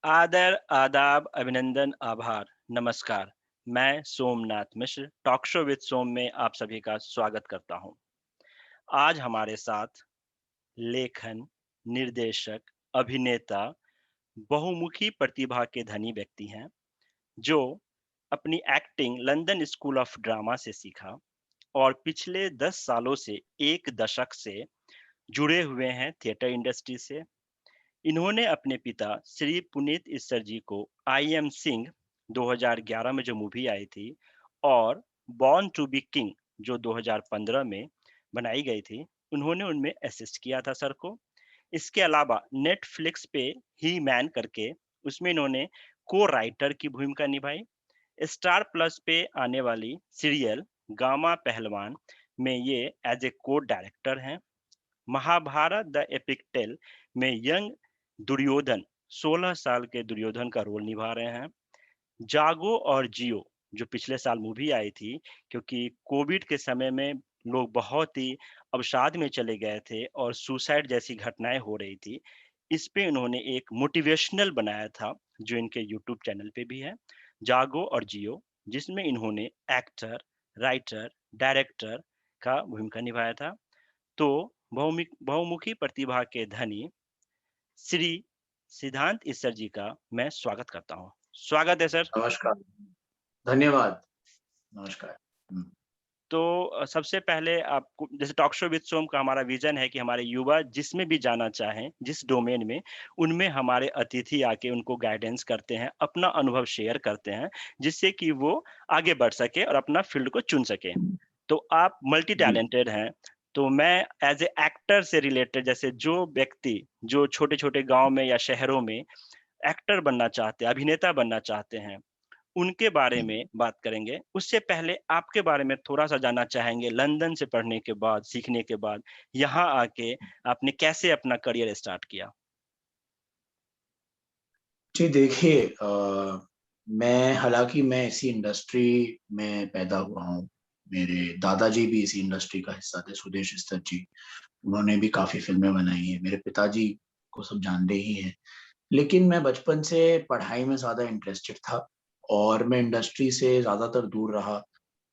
आदर, आदाब, अभिनंदन, आभार, नमस्कार। मैं सोमनाथ मिश्र टॉक शो विद सोम में आप सभी का स्वागत करता हूं। आज हमारे साथ लेखन, निर्देशक, अभिनेता, बहुमुखी प्रतिभा के धनी व्यक्ति हैं, जो अपनी acting London school of drama से सीखा और पिछले 10 सालों से एक दशक से जुड़े हुए हैं थिएटर इंडस्ट्री से। इन्होंने अपने पिता श्री पुनीत इस्सर जी को आई एम सिंह 2011 में जो मूवी आई थी और बॉर्न टू बी किंग जो 2015 में बनाई गई थी, उन्होंने उनमें असिस्ट किया था सर को। इसके अलावा नेटफ्लिक्स पे ही मैन करके उसमें इन्होंने को राइटर की भूमिका निभाई। स्टार प्लस पे आने वाली सीरियल गामा पहलवान में ये एज ए को डायरेक्टर हैं। महाभारत द एपिक टेल में यंग दुर्योधन 16 साल के दुर्योधन का रोल निभा रहे हैं। जागो और जियो जो पिछले साल मूवी आई थी, क्योंकि कोविड के समय में लोग बहुत ही अवसाद में चले गए थे और सुसाइड जैसी घटनाएं हो रही थी। इस पे उन्होंने एक मोटिवेशनल बनाया था जो इनके यूट्यूब चैनल पे भी है, जागो और जियो, जिसमें इन्होंने एक्टर, राइटर, डायरेक्टर का भूमिका निभाया था। तो बहुमुखी प्रतिभा के धनी श्री सिद्धांत ईसर जी का मैं स्वागत करता हूँ। स्वागत है सर। नमस्कार, धन्यवाद, नमस्कार। हुँ, तो सबसे पहले आपको जैसे टॉक शो विद सोम का हमारा विजन है कि हमारे युवा जिसमें भी जाना चाहें, जिस डोमेन में, उनमें हमारे अतिथि आके उनको गाइडेंस करते हैं, अपना अनुभव शेयर करते हैं, जिससे कि वो आगे बढ़ सके और अपना फील्ड को चुन सके। तो आप मल्टी जी, टैलेंटेड हैं, तो मैं एज़ ए एक्टर से रिलेटेड, जैसे जो व्यक्ति जो छोटे-छोटे गाँव में या शहरों में एक्टर बनना चाहते हैं, अभिनेता बनना चाहते हैं, उनके बारे जी। में बात करेंगे। उससे पहले आपके बारे में थोड़ा-सा जानना चाहेंगे, लंदन से पढ़ने के बाद, सीखने के बाद, यहाँ आके आपने कैसे अपना करियर स्टार्ट किया? जी, देखिए मैं हालाँकि मैं इसी इंडस्ट्री में पैदा हुआ हूँ। मेरे दादाजी भी इसी इंडस्ट्री का हिस्सा थे, सुदेश इस्सर जी। उन्होंने भी काफ़ी फ़िल्में बनाई हैं। मेरे पिताजी को सब जानते ही हैं। लेकिन मैं बचपन से पढ़ाई में ज़्यादा इंटरेस्टेड था और मैं इंडस्ट्री से ज़्यादातर दूर रहा।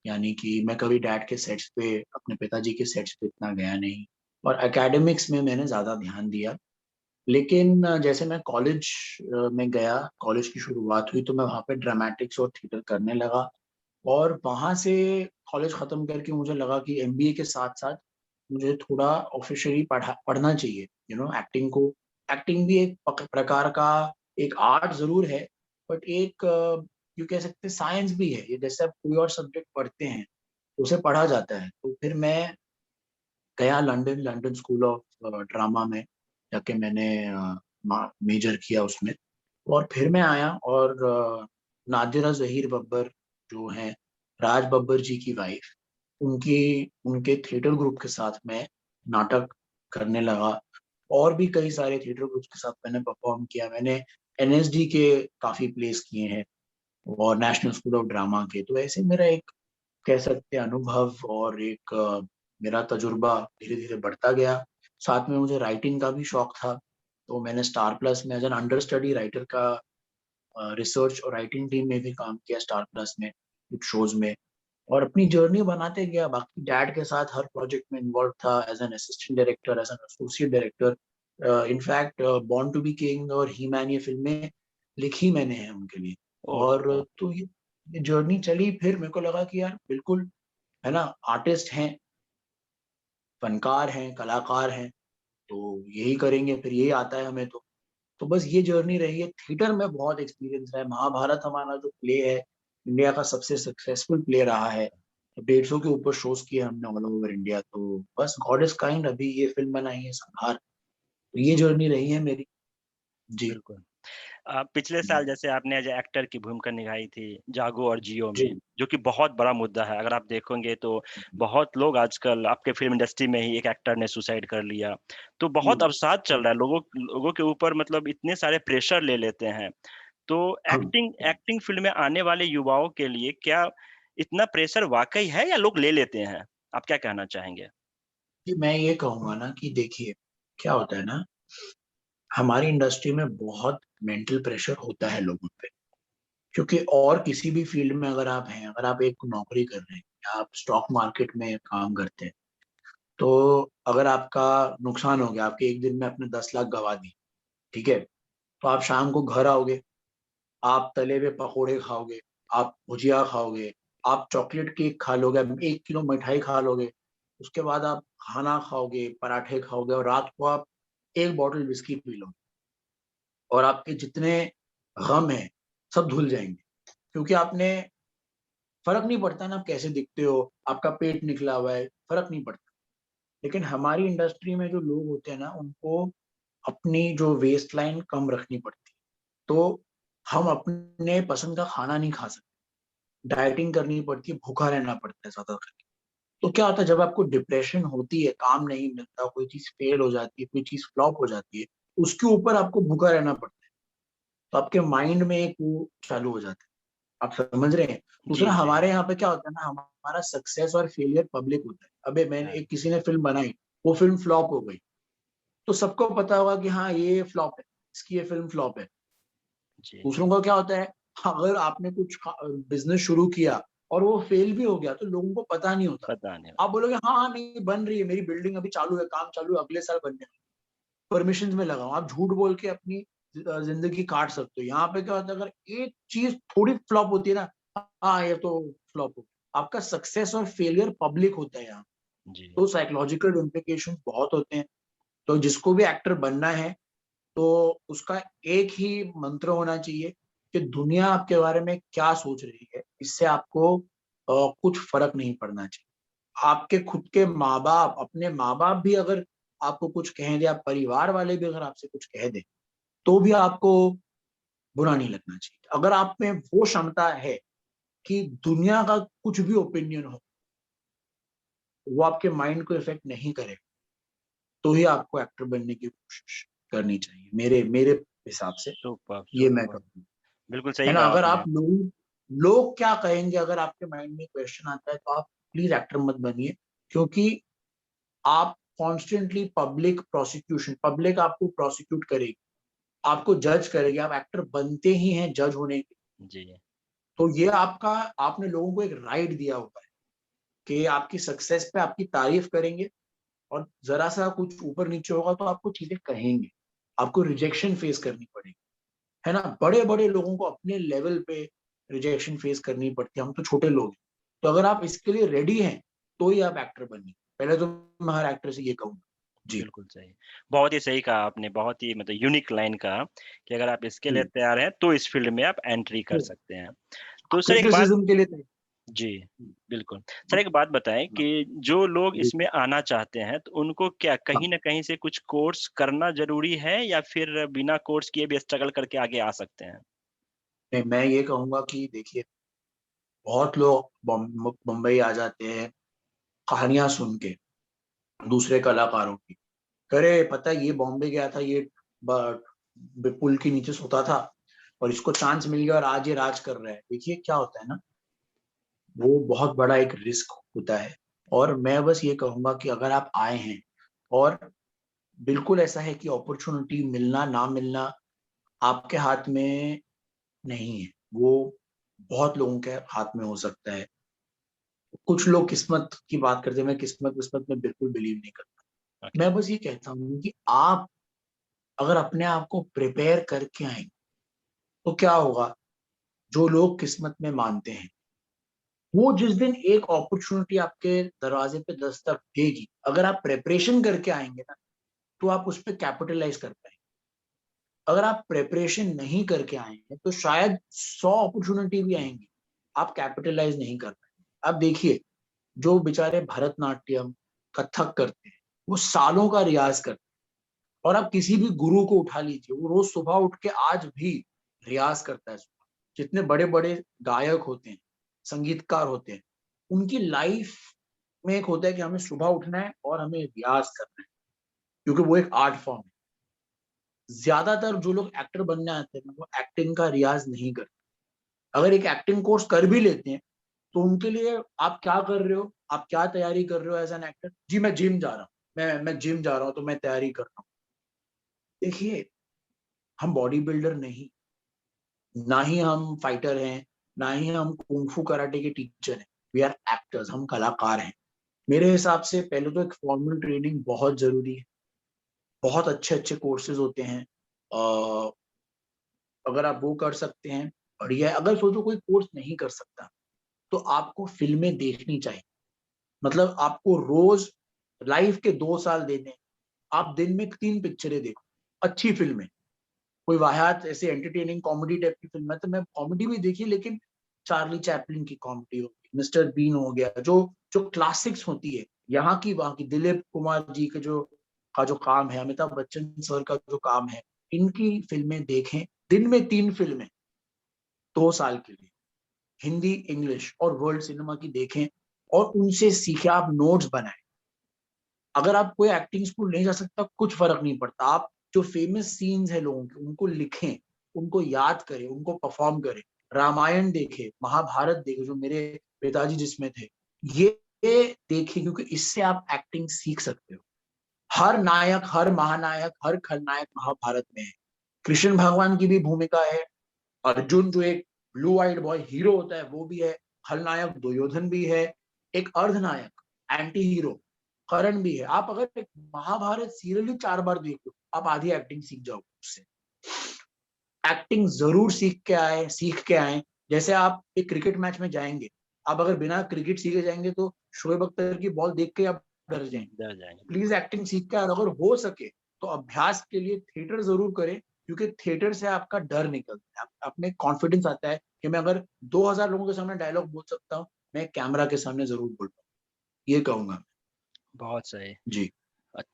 यानी कि मैं कभी डैड के सेट्स पे, अपने पिताजी के सेट्स पे इतना गया नहीं और एकेडमिक्स में मैंने ज़्यादा ध्यान दिया। लेकिन जैसे मैं कॉलेज में गया, कॉलेज की शुरुआत हुई तो मैं वहाँ पे ड्रामेटिक्स और थिएटर करने लगा और वहाँ से कॉलेज खत्म करके मुझे लगा कि एमबीए के साथ-साथ मुझे थोड़ा ऑफ़िशियली पढ़ना चाहिए, एक्टिंग भी एक प्रकार का एक आर्ट ज़रूर है, बट एक यूँ कह सकते हैं साइंस भी है। ये जैसे आप कोई और सब्जेक्ट पढ़ते हैं, तो उसे पढ़ा जाता है। तो फिर मैं गया London, London school of drama में जाके मैंने मेजर किया उसमें और फिर मैं आया और नादिरा ज़हीर बब्बर जो हैं, राज बब्बर जी की वाइफ़, उनकी उनके थिएटर ग्रुप के साथ मैं नाटक करने लगा और भी कई सारे थिएटर ग्रुप्स के साथ मैंने परफ़ॉर्म किया। मैंने एनएसडी के काफ़ी प्लेस किए हैं और नेशनल स्कूल ऑफ ड्रामा के। तो ऐसे मेरा एक कह सकते हैं अनुभव और एक मेरा तजुर्बा धीरे-धीरे बढ़ता गया। साथ में मुझे राइटिंग का भी शौक था, तो मैंने स्टार प्लस में एज़ एन अंडरस्टडी राइटर का रिसर्च और राइटिंग टीम में भी काम किया स्टार प्लस में, कुछ शोज़ में और अपनी जर्नी बनाते गया। बाकी डैड के साथ हर प्रोजेक्ट में इन्वॉल्व था as an assistant director, as an associate director. In fact born to be king और ही मैन ये फ़िल्में लिखी मैंने हैं उनके लिए ओह! और वाह! तो ये जर्नी चली फिर मेरे को लगा कि यार बिल्कुल है ना, आर्टिस्ट हैं, फनकार हैं, कलाकार हैं, तो यही करेंगे, फिर यही आता है हमें तो। तो बस ये जर्नी रही है, थिएटर में बहुत एक्सपीरियंस रहा है, महाभारत हमारा जो प्ले है, इंडिया का सबसे सक्सेसफुल प्ले रहा है। 150 के ऊपर शोज़ किए हमने ऑल ओवर इंडिया, तो बस गॉड इज़ काइंड अभी ये फ़िल्म बनाई है संहार, तो ये जर्नी रही है मेरी। जी। बिल्कुल। पिछले हुँ, साल जैसे आपने एज़ ए एक्टर की भूमिका निभाई थी जागो और जियो जी। में, जो कि बहुत बड़ा मुद्दा है। अगर आप देखोगे तो हुँ, बहुत लोग आजकल आपके फ़िल्म इंडस्ट्री में ही एक एक्टर ने सुसाइड कर लिया। तो बहुत हुँ, अवसाद चल रहा है, लोगों लोगों के ऊपर मतलब इतने सारे प्रेशर ले लेते हैं। तो हाँ। एक्टिंग एक्टिंग फ़ील्ड में आने वाले युवाओं के लिए क्या इतना प्रेशर वाक़ई है या लोग ले लेते हैं? आप क्या कहना चाहेंगे? जी, मैं ये कहूँगा ना कि देखिए, क्या होता है ना, हमारी इंडस्ट्री में बहुत मेंटल प्रेशर होता है लोगों पे, क्योंकि और किसी भी फील्ड में अगर आप हैं, अगर आप एक नौकरी कर रहे हैं या आप स्टॉक मार्केट में काम करते हैं, तो अगर आपका नुकसान हो गया, आपके एक दिन में आपने 10 लाख गवा दी, ठीक है, तो आप शाम को घर आओगे, आप तले हुए पकोड़े खाओगे, आप भुजिया खाओगे, आप चॉकलेट केक खा लोगे, 1 किलो मिठाई खा लोगे, उसके बाद आप खाना खाओगे, पराठे खाओगे और रात को आप 1 बॉटल विस्की पी लोगे और आपके जितने गम हैं सब धुल जाएंगे, क्योंकि आपने, फर्क नहीं पड़ता ना आप कैसे दिखते हो, आपका पेट निकला हुआ है, फर्क नहीं पड़ता। लेकिन हमारी इंडस्ट्री में जो लोग होते हैं ना, उनको अपनी जो वेस्ट लाइन कम रखनी पड़ती है, तो हम अपने पसंद का खाना नहीं खा सकते, डाइटिंग करनी पड़ती है, भूखा रहना पड़ता है ज्यादा करके। तो क्या होता है, जब आपको डिप्रेशन होती है, काम नहीं मिलता, कोई चीज फेल हो जाती है, कोई चीज फ्लॉप हो जाती है, उसके ऊपर आपको भूखा रहना पड़ता है, तो आपके माइंड में एक वो चालू हो जाता है। आप समझ रहे हैं? जी दूसरा, जी। हमारे यहाँ पे क्या होता है ना, हमारा सक्सेस और फेलियर पब्लिक होता है। अबे मैंने हाँ, एक, किसी ने फिल्म बनाई, वो फिल्म फ्लॉप हो गई, तो सबको पता होगा कि हाँ ये फ्लॉप है, इसकी ये फिल्म फ्लॉप है। जी दूसरों का क्या होता है, अगर आपने कुछ बिजनेस शुरू किया और वो फेल भी हो गया, तो लोगों को पता नहीं होता। पता नहीं आप होता। बोलोगे हाँ हाँ नहीं बन रही है, मेरी बिल्डिंग अभी चालू है, काम चालू है, अगले साल बनने, परमिशन में लगाओ, आप झूठ बोल के अपनी जिंदगी काट सकते हो। यहाँ पे क्या होता है, अगर एक चीज थोड़ी फ्लॉप होती है ना, हाँ ये तो फ्लॉप हो गया। आपका सक्सेस और फेलियर पब्लिक होता है यहाँ, जी। तो साइकोलॉजिकल इम्प्लीकेशन बहुत होते हैं। तो जिसको भी एक्टर बनना है, तो उसका एक ही मंत्र होना चाहिए कि दुनिया आपके बारे में क्या सोच रही है, इससे आपको कुछ फर्क नहीं पड़ना चाहिए। आपके खुद के माँ बाप, अपने माँ बाप भी अगर आपको कुछ कह दे, आप परिवार वाले भी अगर आपसे कुछ कह दे, तो भी आपको बुरा नहीं लगना चाहिए। अगर आप में वो क्षमता है कि दुनिया का कुछ भी ओपिनियन हो, वो आपके माइंड को इफेक्ट नहीं करे, तो ही आपको एक्टर बनने की कोशिश करनी चाहिए, मेरे मेरे हिसाब से। सुपर ये मैं सुपर। कहूँगा, बिल्कुल है सही ना। कहा अगर आपने। आप लोग क्या कहेंगे, अगर आपके माइंड में क्वेश्चन आता है, तो आप प्लीज एक्टर मत बनिए, क्योंकि आप कॉन्स्टेंटली पब्लिक आपको प्रोसिक्यूट करेगी, आपको जज करेगी। आप एक्टर बनते ही हैं जज होने के, जी। तो ये आपका, आपने लोगों को एक राइट दिया हुआ है कि आपकी सक्सेस पे आपकी तारीफ करेंगे, और जरा सा कुछ ऊपर नीचे होगा तो आपको चीजें कहेंगे, आपको रिजेक्शन फेस करनी पड़ेगी, है ना। बड़े बड़े लोगों को अपने लेवल पे रिजेक्शन फेस करनी पड़ती है, हम तो छोटे लोग हैं। तो अगर आप इसके लिए रेडी हैं, तो ही आप एक्टर बनिए। पहले तो मैं हर एक्टर से ये कहूंगा। जी बिल्कुल सही। बहुत ही सही कहा आपने, बहुत ही मतलब यूनिक लाइन कहा कि अगर आप इसके लिए जी। तैयार हैं, तो इस फ़ील्ड में आप एंट्री कर सकते हैं। तो सर एक बात। क्रिटिसिज्म के लिए जी, बिल्कुल। सर हाँ, एक बात बताएँ हाँ, कि जो लोग जी, इसमें आना चाहते हैं, तो उनको क्या कहीं हाँ। न कहीं से कुछ कोर्स करना ज़रूरी है या फिर बिना कोर्स किए भी स्ट्रगल करके आगे आ सकते हैं? नहीं, मैं ये कहूंगा कि देखिए, बहुत लोग बम्बई आ जाते हैं कहानियां सुन के दूसरे कलाकारों की, करे पता है ये बॉम्बे गया था, ये पुल के नीचे सोता था और इसको चांस मिल गया और आज ये राज कर रहा है। देखिए क्या होता है ना, वो बहुत बड़ा एक रिस्क होता है। और मैं बस ये कहूंगा कि अगर आप आए हैं, और बिल्कुल ऐसा है कि अपॉर्चुनिटी मिलना ना मिलना आपके हाथ में नहीं है, वो बहुत लोगों के हाथ में हो सकता है। कुछ लोग किस्मत की बात करते हैं, मैं किस्मत विस्मत में बिल्कुल बिलीव नहीं करता। ओके। मैं बस ये कहता हूँ कि आप अगर अपने आप को प्रिपेयर करके आएंगे, तो क्या होगा, जो लोग किस्मत में मानते हैं, वो जिस दिन एक अपॉर्चुनिटी आपके दरवाजे पे दस्तक देगी, अगर आप प्रेपरेशन करके आएंगे ना, तो आप उस पर कैपिटलाइज कर पाएंगे। अगर आप प्रेपरेशन नहीं करके आएंगे, तो शायद 100 अपॉर्चुनिटी भी आएंगी, आप कैपिटलाइज नहीं कर पाएंगे। अब देखिए, जो बेचारे भरतनाट्यम, कथक करते हैं, वो सालों का रियाज करते हैं। और आप किसी भी गुरु को उठा लीजिए, वो रोज सुबह उठ के आज भी रियाज करता है सुबह। जितने बड़े बड़े गायक होते हैं, संगीतकार होते हैं, उनकी लाइफ में एक होता है कि हमें सुबह उठना है और हमें रियाज करना है, क्योंकि वो एक आर्ट फॉर्म है। ज्यादातर जो लोग एक्टर बनने आते हैं, वो एक्टिंग का रियाज नहीं करते। अगर एक एक्टिंग कोर्स कर भी लेते हैं, तो उनके लिए आप क्या कर रहे हो, आप क्या तैयारी कर रहे हो एज एन एक्टर? जी मैं जिम जा रहा हूँ, मैं जिम जा रहा हूँ तो मैं तैयारी कर रहा हूँ। देखिए, हम बॉडी बिल्डर नहीं, ना ही हम फाइटर हैं, ना ही हम कुंफू कराटे के टीचर हैं। वी आर एक्टर्स, हम कलाकार हैं। मेरे हिसाब से पहले तो एक फॉर्मल ट्रेनिंग बहुत जरूरी है। बहुत अच्छे अच्छे कोर्सेज होते हैं, अगर आप वो कर सकते हैं बढ़िया है। अगर सोचो कोई कोर्स नहीं कर सकता, तो आपको फिल्में देखनी चाहिए। मतलब आपको रोज लाइफ के 2 साल देने, आप दिन में 3 पिक्चरें देखो, अच्छी फिल्में, कोई वाहियात ऐसे एंटरटेनिंग कॉमेडी टाइप की फिल्म है तो मैं कॉमेडी भी देखी, लेकिन चार्ली चैपलिन की कॉमेडी हो गई, मिस्टर बीन हो गया, जो जो क्लासिक्स होती है यहाँ की वहाँ की, दिलीप कुमार जी के जो का जो काम है, अमिताभ बच्चन सर का जो काम है, इनकी फिल्में देखें। दिन में 3 फिल्में 2 साल के लिए, हिंदी, इंग्लिश और वर्ल्ड सिनेमा की देखें, और उनसे सीखे, आप नोट्स बनाएं। अगर आप कोई एक्टिंग स्कूल नहीं जा सकता, कुछ फर्क नहीं पड़ता, आप जो फेमस सीन्स है लोगों के, उनको लिखें, उनको याद करें, उनको परफॉर्म करें। रामायण देखे, महाभारत देखे, जो मेरे पिताजी जिसमें थे, ये देखें, क्योंकि इससे आप एक्टिंग सीख सकते हो। हर नायक, हर महानायक, हर खलनायक महाभारत में है। कृष्ण भगवान की भी भूमिका है, अर्जुन जो एक ब्लू आइड बॉय हीरो होता है वो भी है, खलनायक दुर्योधन भी है, एक अर्धनायक एंटी हीरो करण भी है। आप अगर एक महाभारत सीरियल ही 4 बार देख लो, आप आधी एक्टिंग सीख जाओगे उससे। एक्टिंग जरूर सीख के आए। जैसे आप एक क्रिकेट मैच में जाएंगे, आप अगर बिना क्रिकेट सीखे जाएंगे तो शोएब अख्तर की बॉल देख के आप डर जाएंगे। डर जाएंगे। प्लीज एक्टिंग सीख के, और अगर हो सके तो अभ्यास के लिए थिएटर जरूर करें, क्योंकि थिएटर से आपका डर निकलता है, अपने कॉन्फिडेंस आता है कि मैं अगर 2000 लोगों के सामने डायलॉग बोल सकता हूँ, मैं कैमरा के सामने जरूर बोल पाऊँ। ये कहूंगा। बहुत सही। जी।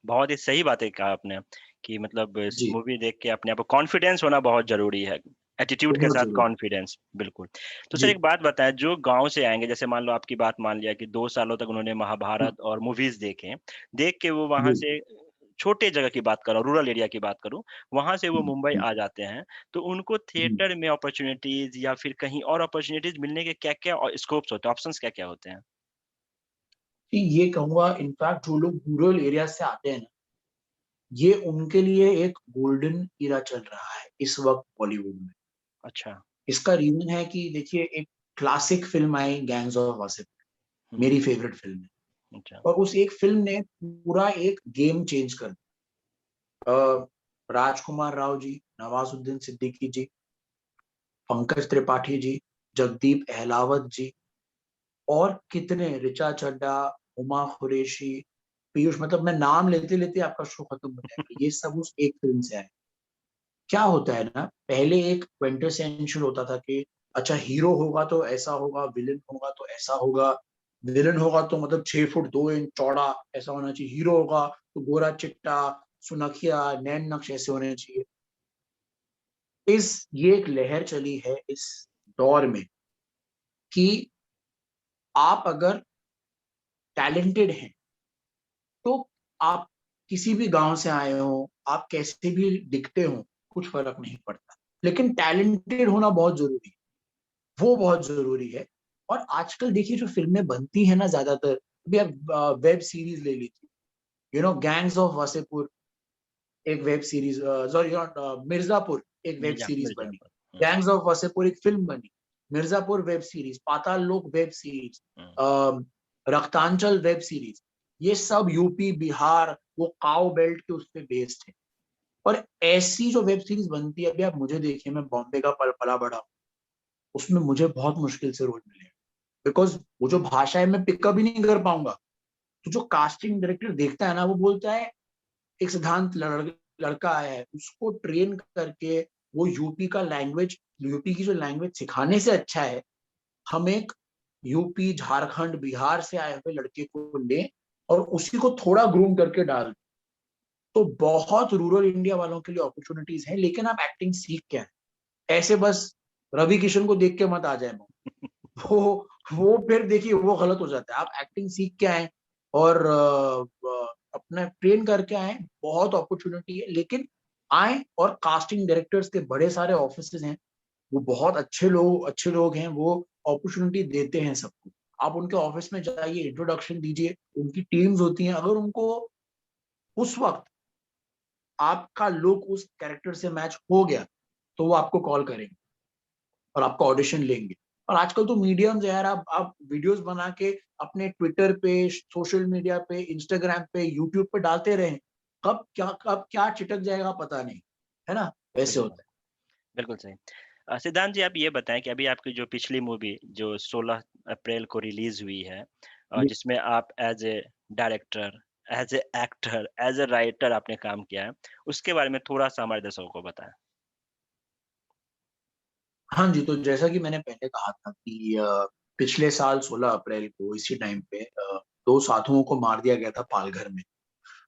बहुत ही सही बातें कहा आपने कि मतलब इस जी। मूवी देख के अपने आप को कॉन्फिडेंस होना बहुत ज़रूरी है। एटीट्यूड के बहुत साथ जरूरी। कॉन्फिडेंस, बिल्कुल। तो सर जी। एक बात बताएँ, जो गाँव से आएँगे, जैसे मान लो आपकी बात मान लिया कि 2 सालों तक उन्होंने हम्म, महाभारत और मूवीज़ देखे। देख के वो वहाँ जी। से छोटे जगह की बात कर रहा हूँ, रूरल एरिया की बात करूँ, वहाँ से वो हम्म, मुंबई हम्म, आ जाते हैं। तो उनको हम्म। थिएटर में अपॉर्च्युनिटीज़ या फिर कहीं और अपॉर्च्युनिटीज़ मिलने के क्या-क्या स्कोप्स होते हैं, ऑप्शंस क्या-क्या होते हैं? कि ये कहूंगा, इनफैक्ट जो लोग रूरल एरिया से आते हैं ना, ये उनके लिए एक गोल्डन इरा चल रहा है इस वक्त बॉलीवुड में। अच्छा। इसका रीजन है कि देखिए, एक क्लासिक फिल्म आई गैंग्स ऑफ वासेपुर, हुँ, मेरी फेवरेट फिल्म है। अच्छा। और उस एक फिल्म ने पूरा एक गेम चेंज कर दिया। राजकुमार राव जी, नवाजुद्दीन सिद्दीकी जी, पंकज त्रिपाठी जी, जगदीप अहलावत जी, और कितने, ऋचा चड्ढा, हुमा कुरैशी, पीयूष, मतलब मैं नाम लेते लेते आपका शो खत्म हो जाएगा। ये सब उस एक फिल्म से आए। क्या होता है ना, पहले एक क्विंटेसेंशियल होता था कि अच्छा, हीरो होगा तो ऐसा होगा, विलन होगा तो ऐसा होगा, विलन होगा तो मतलब 6 फुट 2 इंच चौड़ा ऐसा होना चाहिए, हीरो होगा तो गोरा चिट्टा सुनखिया नैन नक्श ऐसे होने चाहिए। ये एक लहर चली है इस दौर में कि आप अगर टैलेंटेड हैं, तो आप किसी भी गांव से आए हो, आप कैसे भी दिखते हो, कुछ फर्क नहीं पड़ता, लेकिन टैलेंटेड होना बहुत जरूरी है, वो बहुत जरूरी है। और आजकल देखिए जो फिल्में बनती है ना, ज्यादातर, अभी आप वेब सीरीज ले लीजिए, गैंग्स ऑफ वासेपुर एक वेब सीरीज, सॉरी मिर्जापुर एक वेब सीरीज बनी, मिर्ज़ापुर। हुँ, गैंग्स ऑफ वासेपुर एक फिल्म बनी, मिर्जापुर वेब सीरीज, पाताल लोक वेब सीरीज, हुँ। रक्तांचल वेब सीरीज, ये सब यूपी बिहार वो काउ बेल्ट के उस पे बेस्ड है। और ऐसी जो वेब सीरीज बनती है, अभी आप मुझे देखिए, मैं बॉम्बे का पल पला बड़ा हूँ, उसमें मुझे बहुत मुश्किल से रोल मिले, बिकॉज वो जो भाषा है मैं पिकअप ही नहीं कर पाऊंगा। तो जो कास्टिंग डायरेक्टर देखता है ना, वो बोलता है एक सिद्धांत लड़का आया है, उसको ट्रेन करके वो यूपी का लैंग्वेज, यूपी की जो लैंग्वेज सिखाने से अच्छा है हम एक यूपी झारखंड बिहार से आए हुए लड़के को लें और उसी को थोड़ा ग्रूम करके डाल दें। तो बहुत रूरल इंडिया वालों के लिए अपॉर्चुनिटीज हैं, लेकिन आप एक्टिंग सीख के आए, ऐसे बस रवि किशन को देख के मत आ जाए वो वो फिर देखिए वो गलत हो जाता है। आप एक्टिंग सीख के आए और अपना ट्रेन करके आए, बहुत अपॉर्चुनिटी है, लेकिन आए, और कास्टिंग डायरेक्टर्स के बड़े सारे ऑफिसेज हैं, वो बहुत अच्छे लोग हैं, वो अपॉर्चुनिटी देते हैं सबको। आप उनके ऑफिस में जाइए, इंट्रोडक्शन दीजिए, उनकी टीम्स होती हैं, अगर उनको उस वक्त आपका लुक उस कैरेक्टर से मैच हो गया तो वो आपको कॉल करेंगे और आपका ऑडिशन लेंगे। और आजकल तो मीडियम्स है यार, आप वीडियोस बना के अपने ट्विटर पे, सोशल मीडिया पे, इंस्टाग्राम पे, यूट्यूब पे डालते रहें, कब क्या चिटक जाएगा पता नहीं, है ना? वैसे बिल्कुल, होता है। बिल्कुल सही। सिद्धांत जी, आप ये बताएँ कि अभी आपकी जो पिछली मूवी जो 16 अप्रैल को रिलीज़ हुई है, जी। जिसमें आप as a director, as a actor, as a writer आपने काम किया है, उसके बारे में थोड़ा-सा हमारे दर्शकों को बताएँ? हाँ जी, तो जैसा कि मैंने पहले कहा था कि पिछले साल 16 अप्रैल को इसी टाइम पे 2 साधुओं को मार दिया गया था पालघर में।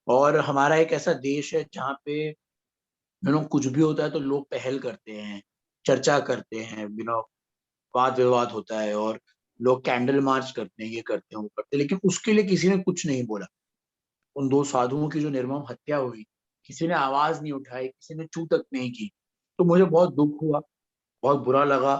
और हमारा एक ऐसा देश है जहाँ पे कुछ भी होता है तो लोग पहल करते हैं, चर्चा करते हैं, वाद-विवाद होता है और लोग कैंडल मार्च करते हैं, ये करते हैं, वो करते हैं, लेकिन उसके लिए किसी ने कुछ नहीं बोला। उन 2 साधुओं की जो निर्मम हत्या हुई, किसी ने आवाज़ नहीं उठाई, किसी ने चूँ तक नहीं की। तो मुझे बहुत दुःख हुआ, बहुत बुरा लगा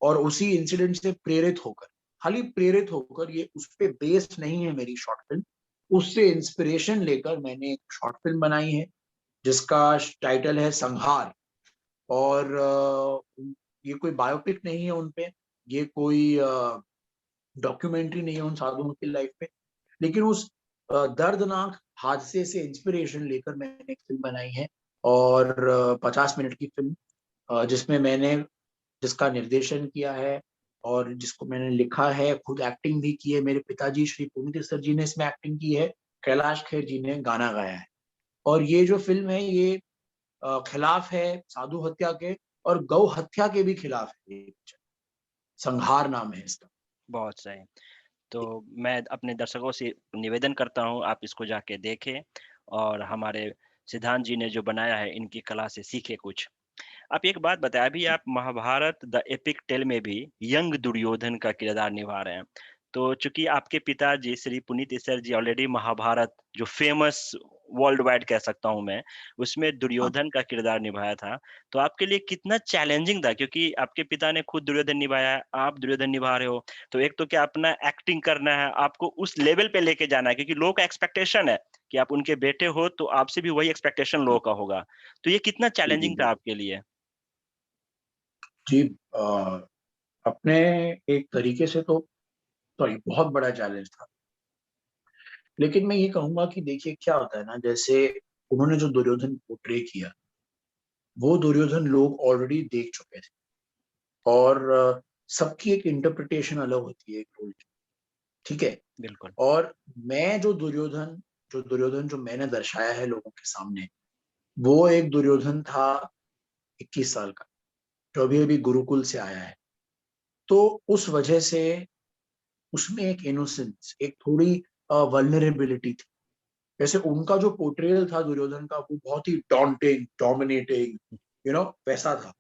और उसी इंसिडेंट से प्रेरित होकर, खाली प्रेरित होकर, ये उस पे बेस्ड नहीं है मेरी शॉर्ट फ़िल्म, उससे इंस्पिरेशन लेकर मैंने एक शॉर्ट फ़िल्म बनाई है, जिसका टाइटल है संहार। और ये कोई बायोपिक नहीं है उन पे, ये कोई डॉक्यूमेंट्री नहीं है उन साधुओं की लाइफ पे, लेकिन उस दर्दनाक हादसे से इंस्पिरेशन लेकर मैंने एक फ़िल्म बनाई है। और 50 मिनट की फ़िल्म, जिसमें मैंने जिसका निर्देशन किया है और जिसको मैंने लिखा है, खुद एक्टिंग भी की है। मेरे पिताजी श्री पुनीत सर जी ने इसमें एक्टिंग की है, कैलाश खेर जी ने गाना गाया है। और ये जो फ़िल्म है ये खिलाफ है साधु हत्या के और गौ हत्या के भी खिलाफ है ये पिक्चर। संहार नाम है इसका। बहुत सही। तो मैं अपने दर्शकों से निवेदन करता हूँ, आप इसको जाके देखें और हमारे सिद्धांत जी ने जो बनाया है, इनकी कला से सीखें कुछ। आप एक बात बताएँ, अभी आप महाभारत द एपिक टेल में भी यंग दुर्योधन का किरदार निभा रहे हैं। तो चूँकि आपके पिताजी श्री पुनीत इस्सर जी ऑलरेडी महाभारत जो फ़ेमस वर्ल्ड वाइड कह सकता हूँ मैं, उसमें हाँ, दुर्योधन का किरदार निभाया था। तो आपके लिए कितना चैलेंजिंग था? क्योंकि आपके पिता ने खुद दुर्योधन निभाया है, आप दुर्योधन निभा रहे हो। तो एक तो क्या अपना एक्टिंग करना है, आपको उस लेवल पे लेके जाना है क्योंकि लोगों का एक्सपेक्टेशन है कि आप उनके बेटे हो, तो आपसे भी वही एक्सपेक्टेशन लोगों का होगा। तो ये कितना जी, जी, चैलेंजिंग था बिल्कुल। आपके लिए? जी, अपने एक तरीके से तो सॉरी बहुत बड़ा चैलेंज था। लेकिन मैं ये कहूँगा कि देखिए क्या होता है ना, जैसे उन्होंने जो दुर्योधन पोर्ट्रे किया, वो दुर्योधन लोग ऑलरेडी देख चुके थे। और सबकी एक इंटरप्रिटेशन अलग होती है एक रोल की, ठीक है? बिल्कुल। और मैं जो दुर्योधन जो मैंने दर्शाया है लोगों के सामने, वो एक दुर्योधन था 21 साल का, जो अभी-अभी गुरुकुल से आया है। तो उस वजह से उसमें एक इनोसेंस, एक थोड़ी वल्नरेबिलिटी थी। जैसे उनका जो पोर्ट्रेयल था दुर्योधन का, वो बहुत ही डॉन्टिंग, डोमिनेटिंग, वैसा था।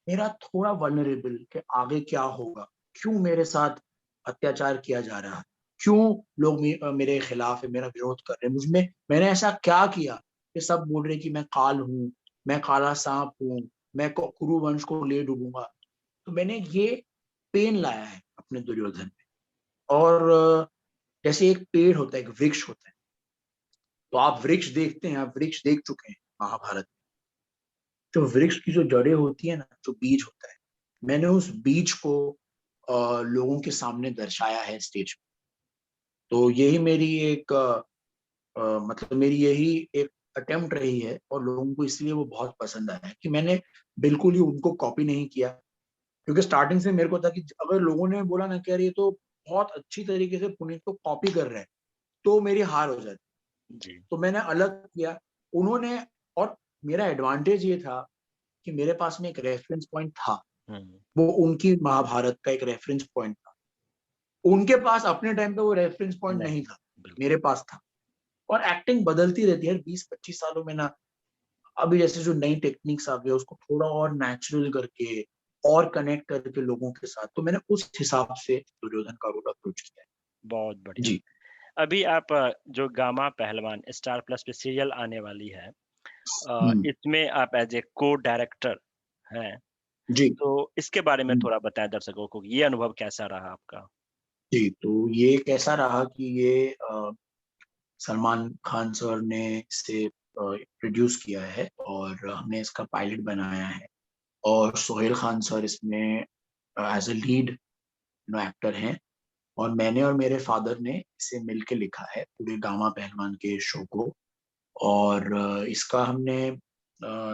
मेरा थोड़ा वल्नरेबल कि आगे क्या होगा? क्यों मेरे साथ अत्याचार किया जा रहा है? क्यों लोग मेरे खिलाफ है, मेरा विरोध कर रहे हैं? मुझमें मैंने ऐसा क्या किया कि सब बोल रहे हैं कि मैं काल हूँ, मैं काला साँप हूँ, मैं कुरु वंश को ले डूबूँगा। तो मैंने ये पेन लाया है अपने दुर्योधन में। और जैसे एक पेड़ होता है, एक वृक्ष होता है, तो आप वृक्ष देखते हैं, आप वृक्ष देख चुके हैं महाभारत में। जो वृक्ष की जो जड़ें होती है ना, जो बीज होता है, मैंने उस बीज को लोगों के सामने दर्शाया है स्टेज पे। तो यही मेरी एक मतलब मेरी यही एक अटेम्प्ट रही है और लोगों को इसलिए वो बहुत पसंद आया है कि मैंने बिल्कुल ही उनको कॉपी नहीं किया। क्योंकि स्टार्टिंग से मेरे को था कि अगर लोगों ने बोला ना कि यार ये तो बहुत अच्छी तरीके से पुनीत को कॉपी कर रहे हैं, तो मेरी हार हो जाती। जी। तो मैंने अलग किया, उन्होंने। और मेरा एडवांटेज ये था कि मेरे पास में एक रेफरेंस पॉइंट था। हुँ, वो उनकी महाभारत का एक रेफरेंस पॉइंट था। उनके पास अपने टाइम पे वो रेफरेंस पॉइंट नहीं, नहीं था, बिल्कुल। मेरे पास था। और एक्टिंग बदलती रहती है, 20-25 सालों में ना। अभी जैसे जो नई टेक्निक्स आ गई है, उसको थोड़ा और नेचुरल करके और कनेक्ट करके लोगों के साथ, तो मैंने उस हिसाब से दुर्योधन का रोल अप्रोच किया बहुत है। बढ़िया। जी। अभी आप जो गामा पहलवान स्टार प्लस पे सीरियल आने वाली है, हुँ, इसमें आप एज़ ए को-डायरेक्टर हैं, जी। तो इसके बारे में हुँ, थोड़ा बताएँ दर्शकों को, ये अनुभव कैसा रहा आपका? जी, तो ये कैसा रहा कि ये सलमान खान सर ने इससे प्रोड्यूस किया है और हमने इसका पायलट बनाया है और सोहेल खान सर इसमें एज अ लीड एक्टर हैं और मैंने और मेरे फादर ने इसे मिलके लिखा है पूरे गामा पहलवान के शो को। और इसका हमने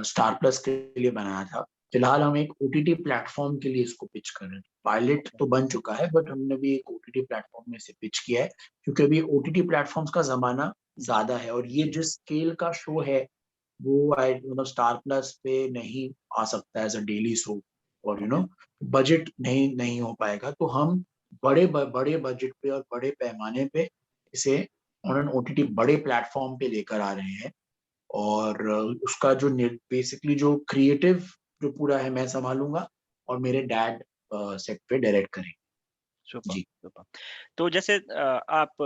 स्टार प्लस के लिए बनाया था। फिलहाल हम एक ओटीटी प्लेटफॉर्म के लिए इसको पिच कर रहे हैं। पायलट तो बन चुका है बट हमने भी एक ओटीटी प्लेटफॉर्म में से पिच किया है क्योंकि अभी ओटीटी प्लेटफॉर्म्स का जमाना ज्यादा है और ये जिस स्केल का शो है वो मतलब स्टार प्लस पे नहीं आ सकता एज अ डेली शो और ओके। बजट नहीं हो पाएगा। तो हम बड़े बजट पे और बड़े पैमाने पे इसे ऑन एन ओटीटी बड़े प्लेटफॉर्म पे लेकर आ रहे हैं और उसका जो बेसिकली जो क्रिएटिव जो पूरा है मैं संभालूंगा और मेरे डैड सेट पे डायरेक्ट करेंगे। सुपर, जी सुपर। तो जैसे आप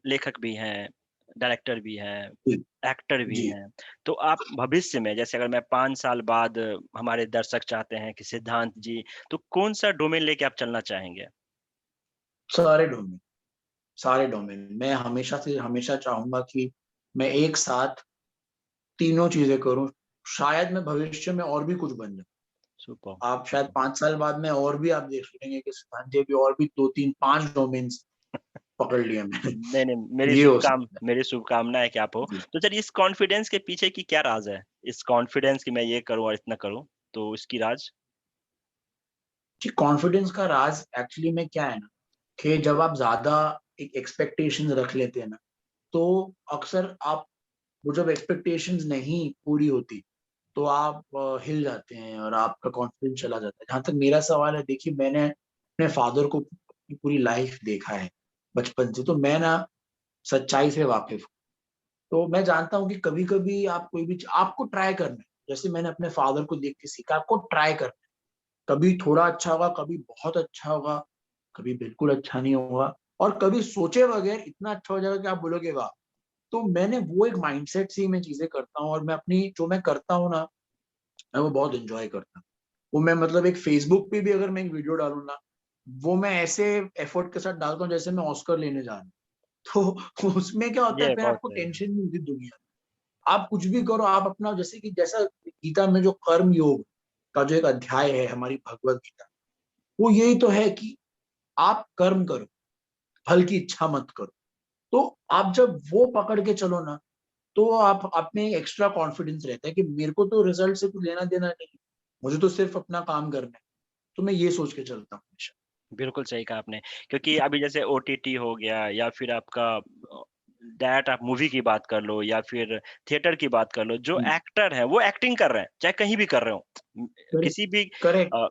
लेखक भी हैं, डायरेक्टर भी हैं, जी एक्टर भी जी। हैं, तो आप भविष्य में जैसे अगर मैं 5 साल बाद हमारे दर्शक चाहते हैं कि सिद्धांत जी, तो कौन-सा डोमेन लेके आप चलना चाहेंगे? सारे डोमेन सारे डोमेन मैं हमेशा से हमेशा चाहूंगा कि मैं एक साथ तीनों चीजें करूं। शायद मैं भविष्य में और भी कुछ बन जाऊं। सुपर, आप शायद सुपर। 5 साल बाद में और भी आप देख सुनेंगे कि सिद्धांत जी भी और भी 2 3 5 डोमेन्स पकड़ लिया मैंने। नहीं, नहीं, ये हो सकता मेरी शुभकामनाएँ कि आप हो। है। तो चलिए इस कॉन्फिडेंस के पीछे की क्या राज़ है? इस कॉन्फिडेंस कि मैं ये करूँ और इतना करूँ, तो इसकी राज़? जी कॉन्फिडेंस का राज एक्चुअली में क्या है ना कि जब आप ज्यादा एक एक्सपेक्टेशंस रख लेते हैं ना तो अक्सर आप वो जब एक्सपेक्टेशंस नहीं पूरी होती तो आप हिल जाते हैं और आपका कॉन्फिडेंस चला जाता है। जहां तक मेरा सवाल है देखिए मैंने अपने फादर को अपनी पूरी लाइफ देखा है बचपन से तो मैं ना सच्चाई से वाकिफ हूँ। तो मैं जानता हूँ कि कभी कभी आप कोई भी आपको ट्राई करना है। जैसे मैंने अपने फादर को देख के सीखा आपको ट्राई करना है। कभी थोड़ा अच्छा होगा कभी बहुत अच्छा होगा कभी बिल्कुल अच्छा नहीं होगा और कभी सोचे बगैर इतना अच्छा हो जाएगा कि आप बोलोगे वाह। तो मैंने वो एक माइंडसेट से ही मैं चीजें करता हूँ और मैं अपनी जो मैं करता हूँ ना मैं वो बहुत एंजॉय करता हूँ। वो मैं मतलब एक फेसबुक पे भी अगर मैं एक वीडियो डालू ना वो मैं ऐसे एफर्ट के साथ डालता हूँ जैसे मैं ऑस्कर लेने जा रहा हूँ। तो उसमें क्या होता है ये फिर बहुत आपको सही है। टेंशन नहीं होती दुनिया में। आप कुछ भी करो आप अपना जैसे कि जैसा गीता में जो कर्म योग का जो एक अध्याय है हमारी भगवत गीता वो यही तो है कि आप कर्म करो फल की इच्छा मत करो। तो आप जब वो पकड़ के चलो ना तो आप में एक्स्ट्रा कॉन्फिडेंस रहता है कि मेरे को तो रिजल्ट से कुछ लेना देना नहीं मुझे तो सिर्फ अपना काम करना है। तो मैं ये सोच के चलता हूँ हमेशा। बिल्कुल सही कहा आपने, क्योंकि अभी जैसे ओटीटी हो गया या फिर आपका डायरेक्ट आप मूवी की बात कर लो या फिर थिएटर की बात कर लो, जो जी एक्टर हैं, वो एक्टिंग कर रहे हैं, चाहे कहीं भी कर रहे हों। करेक्ट किसी भी करेक्ट अ,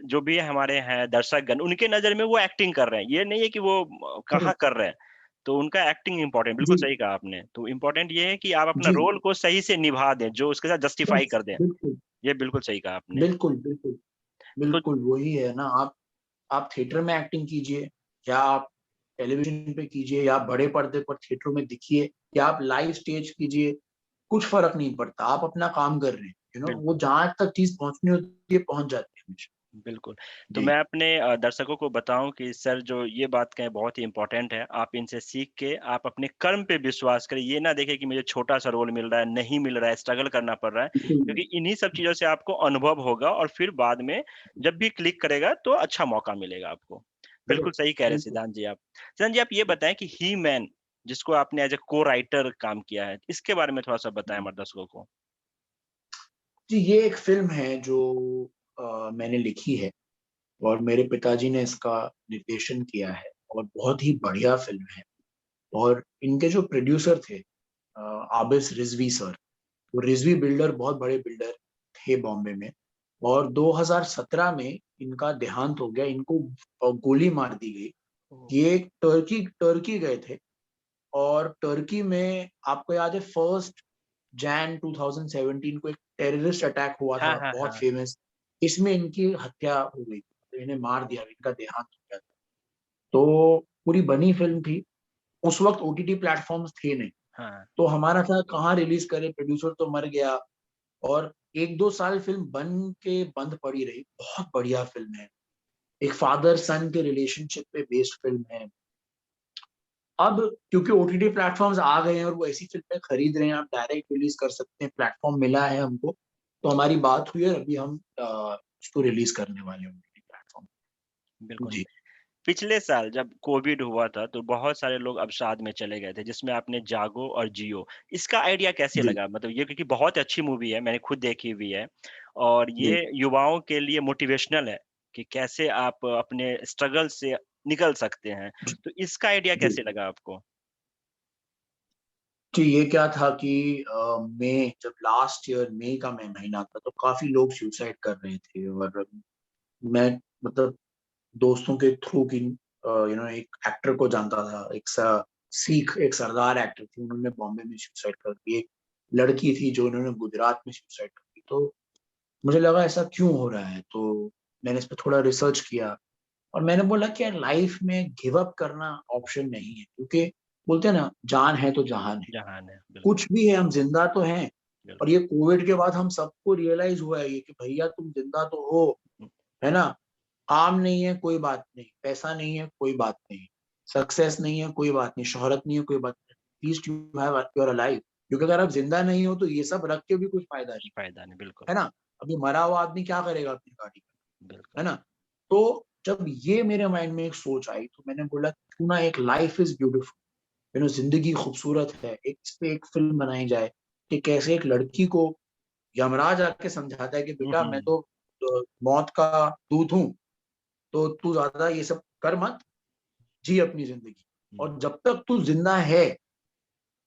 जो भी हमारे हैं दर्शकगण, उनके नज़र में वो एक्टिंग कर रहे हैं। ये नहीं है कि वो कहाँ करेक्ट। कर रहे हैं, तो उनका एक्टिंग इम्पोर्टेंट बिल्कुल जी सही कहा आपने। तो इम्पोर्टेंट ये है कि आप अपना जी रोल को सही से निभा दें, जो उसके साथ जस्टिफाई बस कर दें। बिल्कुल ये बिल्कुल सही कहा आपने। बिल्कुल बिल्कुल तो बिल्कुल वही है ना। आप थिएटर में एक्टिंग कीजिए या आप टेलीविजन पे कीजिए या आप बड़े पर्दे पर थिएटरों में दिखिए या आप लाइव स्टेज कीजिए कुछ फर्क नहीं पड़ता। आप अपना काम कर रहे हैं वो बिल्कुल। जहां तक चीज पहुंचनी होती है पहुंच जाती है हमेशा। बिल्कुल। तो जी मैं अपने दर्शकों को बताऊँ कि सर जो ये बात कहें बहुत ही इम्पोर्टेंट है। आप इनसे सीख के आप अपने कर्म पे विश्वास करें। ये ना देखें कि मुझे छोटा-सा रोल मिल रहा है, नहीं मिल रहा है, स्ट्रगल करना पड़ रहा है। बिल्कुल क्योंकि इन्हीं सब चीज़ों से आपको अनुभव होगा और फिर बाद में जब भी क्लिक करेगा तो अच्छा मौका मिलेगा आपको। बिल्कुल करेक्ट सही कह रहे हैं बिल्कुल। सिद्धांत जी आप। सिद्धांत जी आप ये बताएँ कि ही मैन जिसको आपने एज़ अ को-राइटर काम किया है, इसके बारे में थोड़ा-सा बताएँ हमारे दर्शकों को? जी ये एक फिल्म है जो मैंने लिखी है और मेरे पिताजी ने इसका निर्देशन किया है और बहुत ही बढ़िया फिल्म है। और इनके जो प्रोड्यूसर थे आबिस रिजवी सर वो रिजवी बिल्डर बहुत बड़े बिल्डर थे बॉम्बे में और 2017 में इनका देहांत हो गया। इनको गोली मार दी गई। ओह! ये टर्की टर्की गए थे और टर्की में आपको याद है 1 जैन 2017 को एक टेररिस्ट अटैक हुआ हाँ, था हाँ, बहुत हाँ। फेमस। इसमें इनकी हत्या हो गई तो इन्हें मार दिया इनका देहांत हो गया था। तो पूरी बनी फिल्म थी। उस वक्त ओटीटी प्लेटफॉर्म्स थे नहीं हाँ। तो हमारा था कहाँ रिलीज करे प्रोड्यूसर तो मर गया। और 1 2 साल फिल्म बन के बंद पड़ी रही। बहुत बढ़िया फिल्म है। एक फादर सन के रिलेशनशिप पे बेस्ड फिल्म है। अब क्योंकि ओटीटी प्लेटफॉर्म्स आ गए हैं और वो ऐसी फिल्में खरीद रहे हैं, आप डायरेक्ट रिलीज कर सकते हैं, प्लेटफॉर्म मिला है हमको, तो हमारी बात हुई है, अभी हम उसको रिलीज करने वाले हैं ओटीटी प्लेटफॉर्म। बिल्कुल। जी, पिछले साल जब कोविड हुआ था तो बहुत सारे लोग अवसाद में चले गए थे जिसमें आपने जागो और जियो, इसका आइडिया कैसे जी, लगा? मतलब ये क्योंकि बहुत अच्छी मूवी है, मैंने खुद देखी हुई है और जी, ये युवाओं के लिए मोटिवेशनल है कि कैसे आप अपने स्ट्रगल से निकल सकते हैं। तो इसका आइडिया जी। कैसे लगा आपको? जी, ये क्या था कि मई, जब लास्ट ईयर मई का महीना था, तो काफ़ी लोग सुसाइड कर रहे थे और मैं मतलब दोस्तों के थ्रू की एक एक्टर को जानता था, एक सरदार एक्टर थी, उन्होंने बॉम्बे में सुसाइड कर दी। एक लड़की थी जो उन्होंने गुजरात में सुसाइड कर दी। तो मुझे लगा ऐसा क्यों हो रहा है? तो मैंने इस पे थोड़ा रिसर्च किया और मैंने बोला कि यार लाइफ में गिव अप करना ऑप्शन नहीं है, क्योंकि बोलते हैं ना, जान है तो जहान है। जहान है, बिल्कुल, कुछ भी है, हम ज़िंदा तो हैं। और बिल्कुल। ये कोविड के बाद हम सबको रियलाइज़ हुआ है ये कि भैया तुम ज़िंदा तो हो, हुँ, है ना? काम नहीं है कोई बात नहीं, पैसा नहीं है कोई बात नहीं, सक्सेस नहीं है कोई बात नहीं, शोहरत नहीं है कोई बात नहीं, एटलीस्ट यू आर अलाइव। क्योंकि अगर आप ज़िंदा नहीं हो तो ये सब रख के भी कुछ फ़ायदा नहीं, फ़ायदा नहीं, बिल्कुल, है ना? अभी मरा हुआ आदमी क्या करेगा अपनी गाड़ी का, बिल्कुल। है ना? तो जब ये मेरे माइंड में एक सोच आई तो मैंने बोला क्यों ना एक लाइफ इज़ ब्यूटीफुल, ज़िंदगी खूबसूरत है, एक इस पे एक फ़िल्म बनाई जाए कि कैसे एक लड़की को यमराज आके समझाता है कि हुँ, बेटा मैं हुँ, तो मौत का दूत हूँ, तो तू ज़्यादा ये सब कर मत, जी अपनी ज़िंदगी। हुँ, और जब तक तू ज़िंदा है,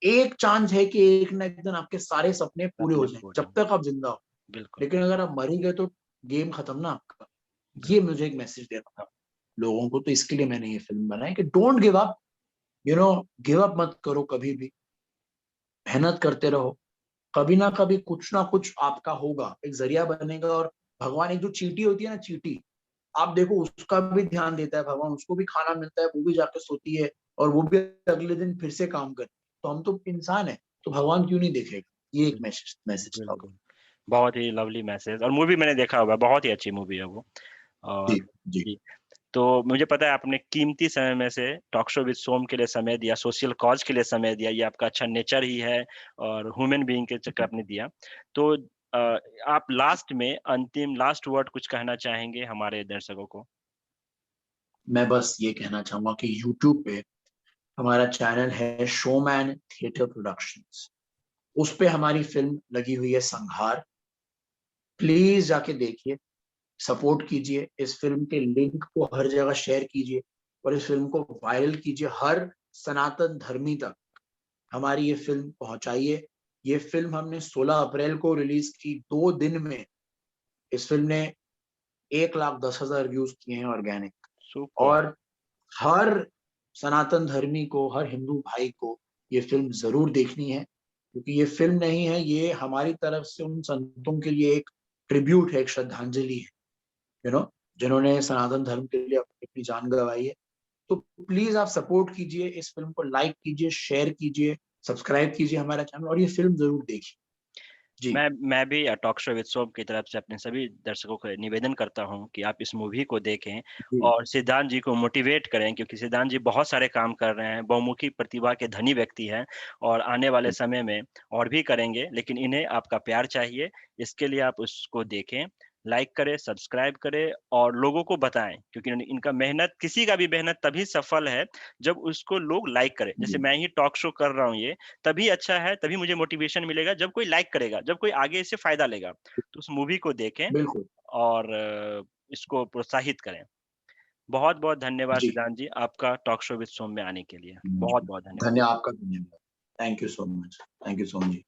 एक चांस है कि एक ना एक दिन आपके सारे सपने पूरे हो सपने जाएँ, पूरे जब हों, तक आप ज़िंदा हो। बिल्कुल, लेकिन अगर आप मर ही गए तो गेम खत्म ना आपका। ये बिल्कुल, मुझे एक मैसेज देना था लोगों को, तो इसके लिए मैंने ये फ़िल्म बनाई कि don't give up, you know give up मत करो कभी भी, मेहनत करते रहो। कभी ना कभी कुछ ना कुछ आपका होगा, एक ज़रिया बनेगा। और भगवान, एक जो चींटी होती है ना चींटी, आप देखो उसका भी ध्यान देता है भगवान, उसको भी खाना मिलता है, वो भी जाके सोती है और वो भी अगले दिन फिर से काम करती है। तो हम तो इंसान हैं, तो भगवान क्यों नहीं देखेगा? ये एक बिल मैसेज मैसेज था वो। बिल्कुल। बहुत ही लवली मैसेज और मूवी मैंने देखा हुआ है, बहुत ही अच्छी मूवी है वो। जी, और जी। जी, तो मुझे पता है आपने कीमती समय में से टॉक शो विद सोम के लिए समय दिया, सोशल कॉज़ के लिए समय दिया, ये आपका अच्छा नेचर ही है और ह्यूमन बीइंग के चक्कर आपने दिया। तो आप लास्ट में अंतिम लास्ट वर्ड कुछ कहना चाहेंगे हमारे दर्शकों को? मैं बस ये कहना चाहूँगा कि यूट्यूब पे हमारा चैनल है शोमैन थिएटर प्रोडक्शंस। उस पे हमारी फ़िल्म लगी हुई है संघार। प्लीज़ जाके देखिए, सपोर्ट कीजिए, इस फ़िल्म के लिंक को हर जगह शेयर कीजिए और इस फ़िल्म को वायरल कीजिए, हर सनातन धर्मी तक हमारी ये फ़िल्म पहुँचाइए। ये फ़िल्म हमने 16 अप्रैल को रिलीज़ की, 2 दिन में इस फ़िल्म ने 1,10,000 व्यूज़ किए हैं ऑर्गेनिक। सुपर, और हर सनातन धर्मी को, हर हिंदू भाई को ये फ़िल्म ज़रूर देखनी है, क्योंकि ये फ़िल्म नहीं है, ये हमारी तरफ से उन संतों के लिए एक ट्रिब्यूट है, एक श्रद्धांजलि है, यू नो जिन्होंने सनातन धर्म के लिए अपनी जान गँवाई है। तो प्लीज़ आप सपोर्ट कीजिए, इस फ़िल्म को लाइक कीजिए, शेयर कीजिए, सब्सक्राइब कीजिए हमारा चैनल और ये फ़िल्म ज़रूर देखिए। जी, मैं भी टॉक शो विद सोम की तरफ से अपने सभी दर्शकों को निवेदन करता हूँ कि आप इस मूवी को देखें जी, और सिद्धांत जी को मोटिवेट करें क्योंकि सिद्धांत जी बहुत सारे काम कर रहे हैं, बहुमुखी प्रतिभा के धनी व्यक्ति हैं और आने वाले जी, समय में और भी करेंगे, लेकिन इन्हें आपका प्यार चाहिए। इसके लिए आप उसको देखें, लाइक करें, सब्सक्राइब करें और लोगों को बताएँ क्योंकि इनका मेहनत किसी का भी मेहनत तभी सफल है जब उसको लोग लाइक करें। जैसे जी, मैं ही टॉक शो कर रहा हूँ ये, तभी अच्छा है, तभी मुझे मोटिवेशन मिलेगा जब कोई लाइक करेगा, जब कोई आगे इससे फ़ायदा लेगा। तो उस मूवी को देखें बिल्कुल। और इसको प्रोत्साहित करें। बहुत-बहुत धन्यवाद जी, सिद्धांत जी, आपका टॉक शो विद सोम में आने के लिए। जी। बहुत-बहुत धन्यवाद। आपका धन्यवाद। Thank you so much. Thank you so much.